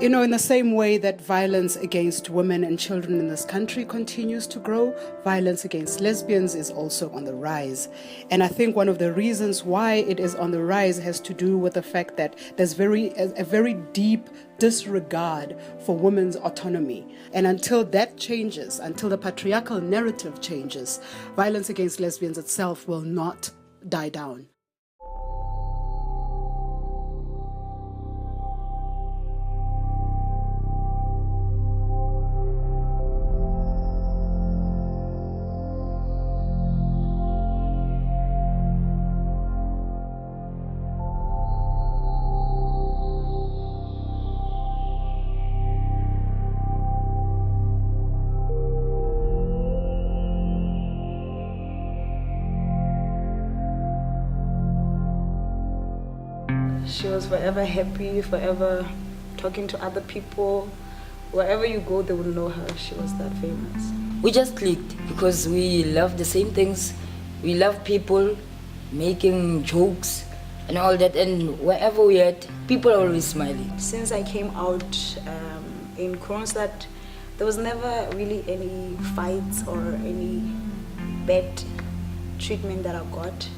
You know, in the same way that violence against women and children in this country continues to grow, violence against lesbians is also on the rise. And I think one of the reasons why it is on the rise has to do with the fact that there's a very deep disregard for women's autonomy. And until that changes, until the patriarchal narrative changes, violence against lesbians itself will not die down. She was forever happy, forever talking to other people. Wherever you go, they will know her. She was that famous. We just clicked because we love the same things. We love people, making jokes and all that. And wherever we at, people are always smiling. Since I came out in Kroonstad, there was never really any fights or any bad treatment that I got.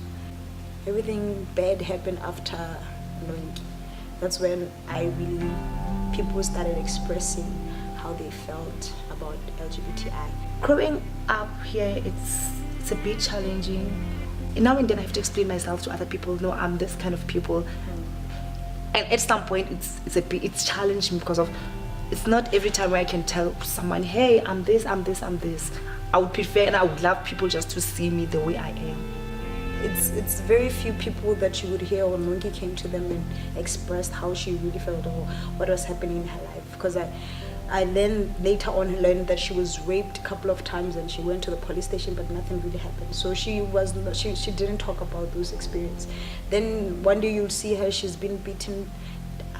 Everything bad happened after Nonkie. That's when people started expressing how they felt about LGBTI. Growing up here, it's a bit challenging. Now and then I have to explain myself to other people. No, I'm this kind of people. And at some point, it's challenging because of it's not every time where I can tell someone, hey, I'm this, I'm this, I'm this. I would prefer and I would love people just to see me the way I am. It's very few people that you would hear when Nonkie came to them and expressed how she really felt or what was happening in her life. Because I then later on learned that she was raped a couple of times and she went to the police station, but nothing really happened. So she didn't talk about those experiences. Then one day you'll see her, she's been beaten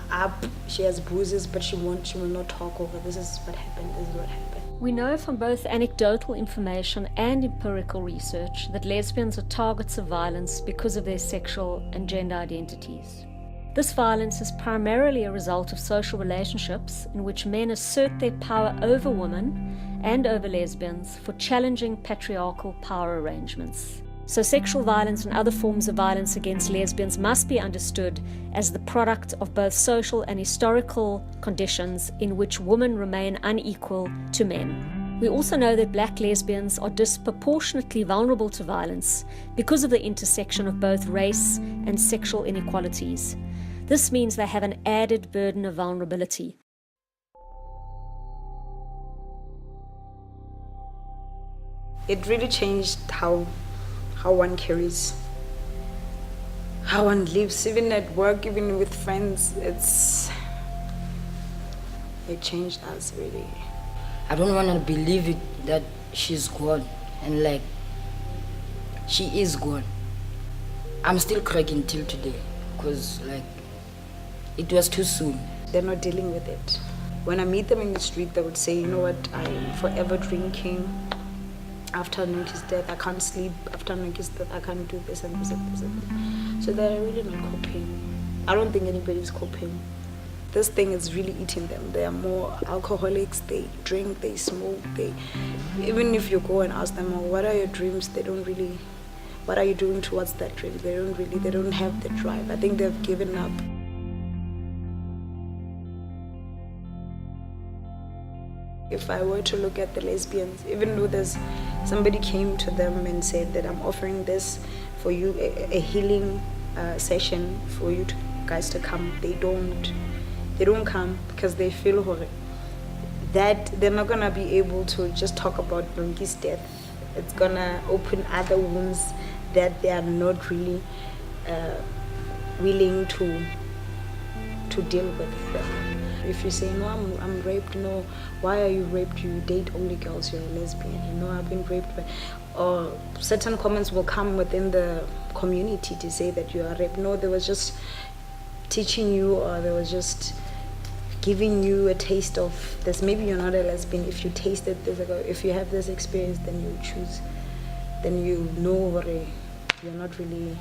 up, she has bruises, but she will not talk over. This is what happened. This is what happened. We know from both anecdotal information and empirical research that lesbians are targets of violence because of their sexual and gender identities. This violence is primarily a result of social relationships in which men assert their power over women and over lesbians for challenging patriarchal power arrangements. So sexual violence and other forms of violence against lesbians must be understood as the product of both social and historical conditions in which women remain unequal to men. We also know that black lesbians are disproportionately vulnerable to violence because of the intersection of both race and sexual inequalities. This means they have an added burden of vulnerability. It really changed how one carries, how one lives, even at work, even with friends. It changed us really. I don't want to believe it that she's gone and she is gone. I'm still cracking till today because it was too soon. They're not dealing with it. When I meet them in the street, they would say, you know what, I'm forever drinking. After Nonkie's death, I can't sleep. After Nonkie's death, I can't do this and this and this and this. So they're really not coping. I don't think anybody's coping. This thing is really eating them. They are more alcoholics. They drink, they smoke. Even if you go and ask them, oh, what are your dreams? They don't really. What are you doing towards that dream? They don't have the drive. I think they've given up. If I were to look at the lesbians, even though somebody came to them and said that I'm offering this for you, a healing session for you guys to come, they don't come because they feel that they're not gonna be able to just talk about Nonkie's death. It's gonna open other wounds that they are not really willing to deal with. If you say, no, I'm raped, no, why are you raped? You date only girls, you're a lesbian. You know, I've been raped. Or certain comments will come within the community to say that you are raped. No, they was just teaching you, or they was just giving you a taste of this. Maybe you're not a lesbian. If you tasted this, if you have this experience, then you choose. Then you know you're not really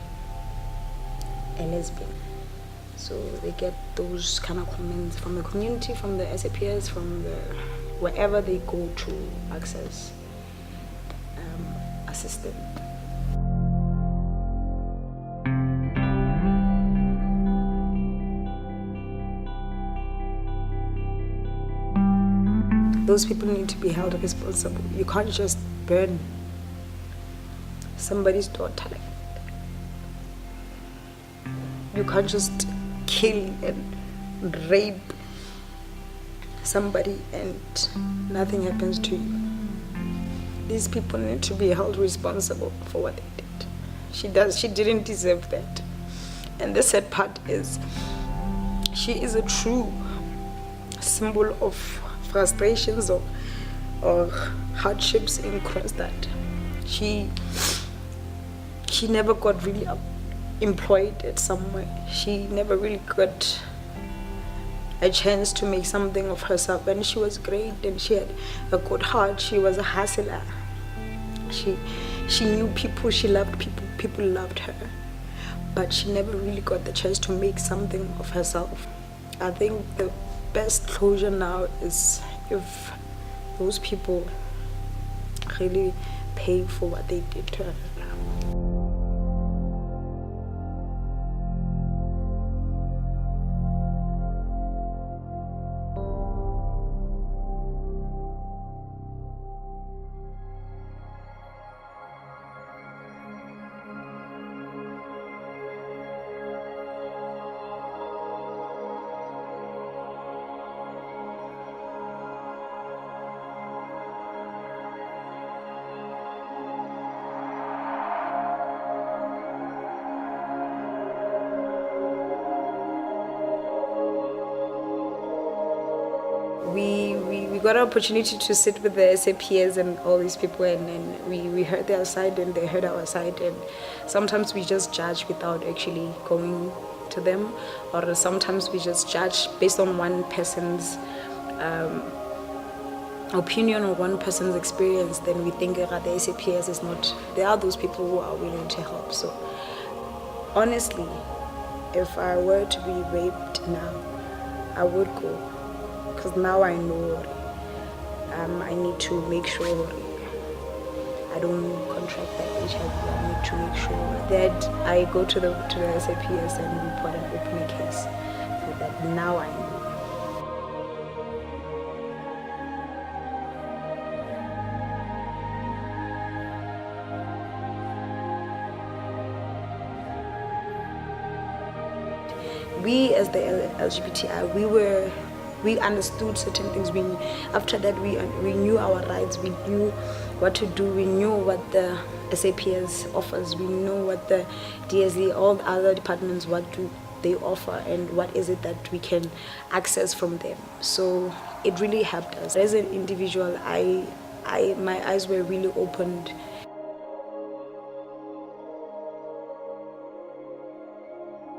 a lesbian. So they get those kind of comments from the community, from the SAPS, from the wherever they go to access assistance. Those people need to be held responsible. You can't just burn somebody's daughter. You can't just kill and rape somebody and nothing happens to you. These people need to be held responsible for what they did. She didn't deserve that. And the sad part is, she is a true symbol of frustrations or hardships in Kroonstad. She never got really employed at somewhere. She never really got a chance to make something of herself, and she was great and she had a good heart. She was a hustler. She knew people, she loved people, people loved her, but she never really got the chance to make something of herself. I think the best closure now is if those people really pay for what they did to her. We got an opportunity to sit with the SAPS and all these people, and we heard their side and they heard our side, and sometimes we just judge without actually going to them, or sometimes we just judge based on one person's opinion or one person's experience. Then we think that the SAPS is not, there are those people who are willing to help. So honestly, if I were to be raped now, I would go. Because now I know I need to make sure I don't contract that HIV. I need to make sure that I go to the SAPS and report and open a case. So that now I know. We as the LGBTI, we understood certain things. After that, we knew our rights. We knew what to do. We knew what the SAPS offers. We know what the DSD, all the other departments, what do they offer, and what is it that we can access from them. So it really helped us. As an individual, my eyes were really opened.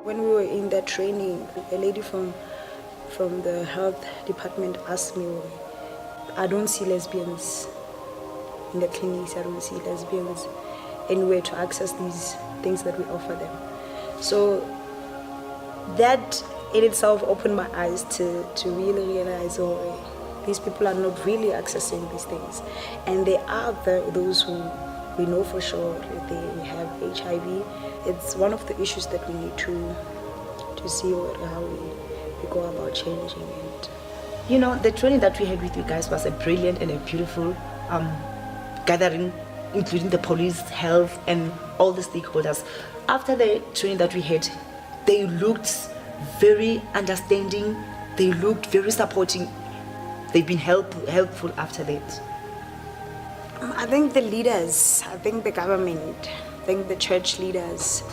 When we were in that training, a lady from the health department asked me, I don't see lesbians in the clinics, I don't see lesbians anywhere to access these things that we offer them. So that in itself opened my eyes to really realize, these people are not really accessing these things. And there are those who we know for sure that they have HIV. It's one of the issues that we need to see how we go about changing it. You know, the training that we had with you guys was a brilliant and a beautiful gathering, including the police, health, and all the stakeholders. After the training that we had, they looked very understanding, they looked very supporting. They've been helpful after that. I think the leaders, I think the government, I think the church leaders,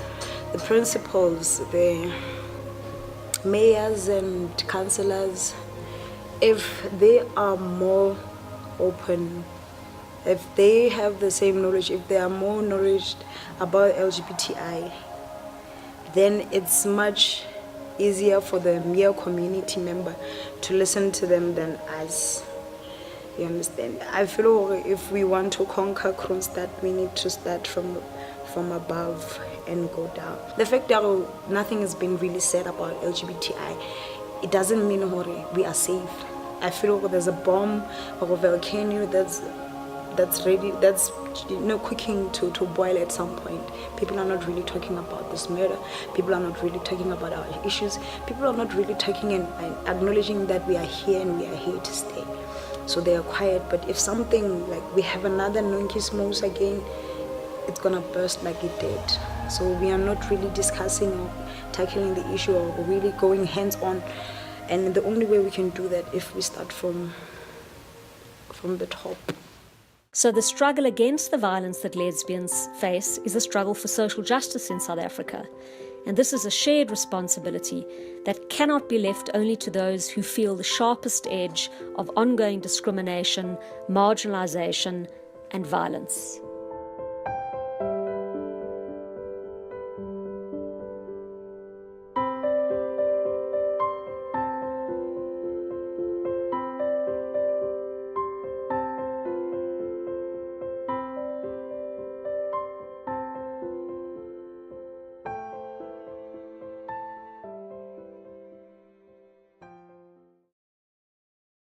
the principals, the mayors and councillors, if they are more open, if they have the same knowledge, if they are more knowledge about LGBTI, then it's much easier for the mere community member to listen to them than us. You understand? I feel if we want to conquer Kroonstad, we need to start from from above and go down. The fact that nothing has been really said about LGBTI, it doesn't mean we are safe. I feel there's a bomb or a volcano that's ready, that's cooking to boil at some point. People are not really talking about this murder. People are not really talking about our issues. People are not really talking and acknowledging that we are here and we are here to stay. So they are quiet. But if something like we have another Nonkie Smous again, it's gonna burst like it did. So we are not really discussing or tackling the issue or really going hands-on. And the only way we can do that if we start from the top. So the struggle against the violence that lesbians face is a struggle for social justice in South Africa. And this is a shared responsibility that cannot be left only to those who feel the sharpest edge of ongoing discrimination, marginalization, and violence.